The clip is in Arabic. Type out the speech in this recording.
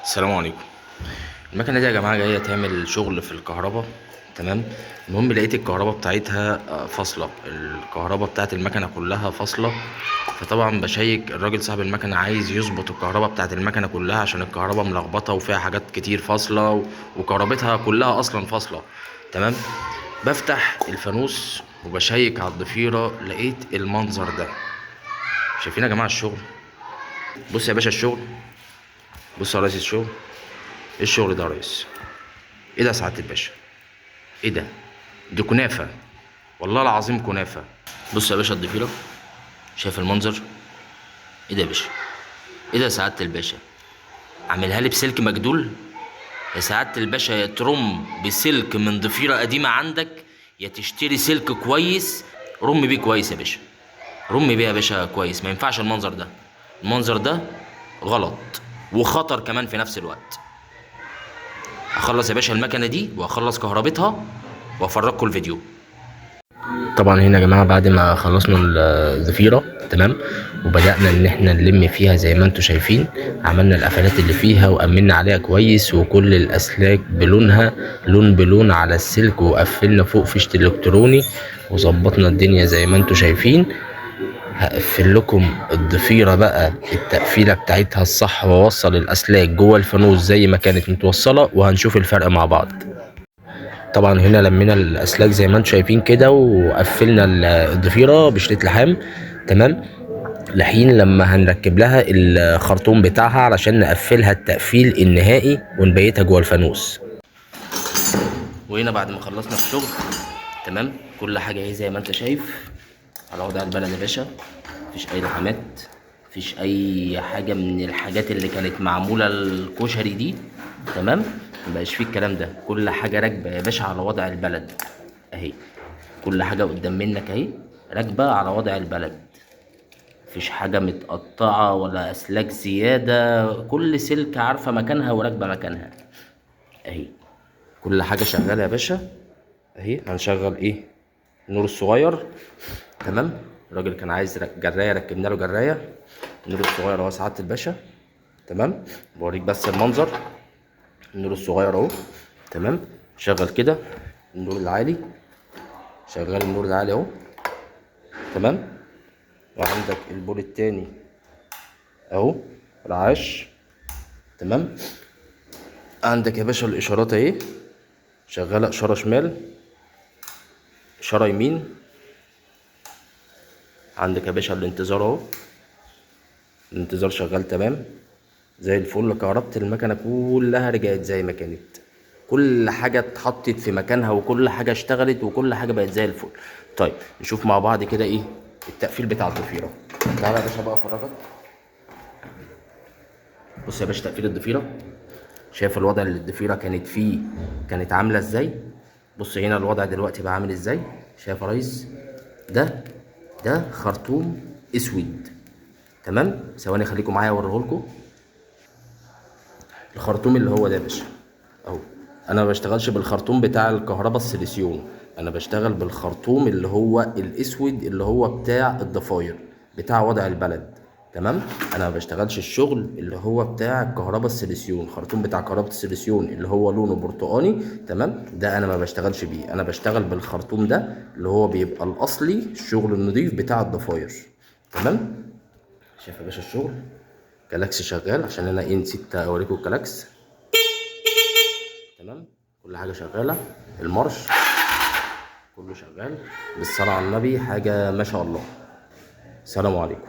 السلام عليكم. المكنه دي يا جماعه جايه تعمل شغل في الكهرباء. تمام. المهم لقيت الكهرباء بتاعتها فاصله، الكهرباء بتاعت المكنه كلها فاصله. فطبعا بشيك الراجل صاحب المكنه عايز يظبط الكهرباء بتاعت المكنه كلها عشان الكهرباء ملخبطه وفيها حاجات كتير فاصله وكهربتها كلها اصلا فاصله. تمام. بفتح الفانوس وبشيك على الضفيره، لقيت المنظر ده. شايفين يا جماعه الشغل؟ بص يا باشا الشغل، بص يا ريس الشغل. ايه الشغل ده يا ريس؟ ايه ده يا سعاده الباشا؟ ايه ده؟ دي كنافه، والله العظيم كنافه. بص يا باشا الضفيره، شايف المنظر؟ ايه ده يا باشا؟ ايه ده يا سعاده الباشا؟ عاملها لي بسلك مجدول. يا سعاده الباشا يا ترم بسلك من ضفيره قديمه عندك، يا تشتري سلك كويس. رم بيه كويس يا باشا، رم بيه يا باشا كويس. ما ينفعش المنظر ده، المنظر ده غلط وخطر كمان في نفس الوقت. اخلص يا باشا المكنه دي واخلص كهربتها وافرجكم الفيديو. طبعا هنا يا جماعه بعد ما خلصنا الضفيره، تمام، وبدانا ان احنا نلم فيها زي ما انتم شايفين. عملنا القفلات اللي فيها وامنا عليها كويس، وكل الاسلاك بلونها لون بلون على السلك، وقفلنا فوق فيشة الكتروني وظبطنا الدنيا زي ما انتم شايفين. هقفل لكم الضفيره بقى التقفيله بتاعتها الصح، واوصل الاسلاك جوه الفانوس زي ما كانت متوصله، وهنشوف الفرق مع بعض. طبعا هنا لمينا الاسلاك زي ما انتم شايفين كده، وقفلنا الضفيره بشريط لحام. تمام. لحين لما هنركب لها الخرطوم بتاعها علشان نقفلها التقفيل النهائي ونبيتها جوه الفانوس. وهنا بعد ما خلصنا الشغل، تمام، كل حاجه اهي زي ما انت شايف على وضع البلد يا باشا. مفيش اي رحمات، مفيش اي حاجه من الحاجات اللي كانت معموله الكشري دي. تمام. مبقاش فيه الكلام ده، كل حاجه راكبه يا باشا على وضع البلد اهي. كل حاجه قدام منك اهي راكبه على وضع البلد. مفيش حاجه متقطعه ولا اسلاك زياده، كل سلك عارفه مكانها وراكبه مكانها اهي. كل حاجه شغاله يا باشا اهي. هنشغل ايه؟ النور الصغير. تمام. الراجل كان عايز جرايه، ركبنا له جرايه. النور الصغير اهو سعاده الباشا. تمام. بوريك بس المنظر. النور الصغير اهو. تمام. شغل كده النور العالي، شغال النور العالي اهو. تمام. وعندك البول التاني اهو رعاش. تمام. عندك يا باشا الاشارات اهي شغاله، اشاره شمال، اشاره يمين. عندك يا باشا الانتظار اهو، الانتظار شغال تمام زي الفل. كهربت المكنه كلها رجعت زي ما كانت، كل حاجه اتحطت في مكانها وكل حاجه اشتغلت وكل حاجه بقت زي الفل. طيب نشوف مع بعض كده ايه التقفيل بتاع الضفيره. تعالى يا باشا بقى افرجك. بص يا باشا تقفيل الضفيره، شايف الوضع اللي الضفيره كانت فيه كانت عامله ازاي؟ بص هنا الوضع دلوقتي بقى عامل ازاي. شايف يا ريس؟ ده خرطوم اسود. تمام. ثواني خليكم معايا اوريهولكم. الخرطوم اللي هو ده يا باشا اهو. انا ما بشتغلش بالخرطوم بتاع الكهرباء السيليسيون، انا بشتغل بالخرطوم اللي هو الاسود اللي هو بتاع الضفاير بتاع وضع البلد. تمام. انا ما بشتغلش الشغل اللي هو بتاع الكهرباء السيليسيون، الخرطوم بتاع كهرباء السيليسيون اللي هو لونه برتقاني. تمام. ده انا ما بشتغلش بيه، انا بشتغل بالخرطوم ده اللي هو بيبقى الاصلي، الشغل النظيف بتاع الضفاير. تمام. شايف يا باشا الشغل؟ كلاكس شغال عشان انا ايه نسيت اوريكم الكلاكس. تمام. كل حاجه شغاله، المارش كله شغال. بالصلاه على النبي حاجه ما شاء الله. السلام عليكم.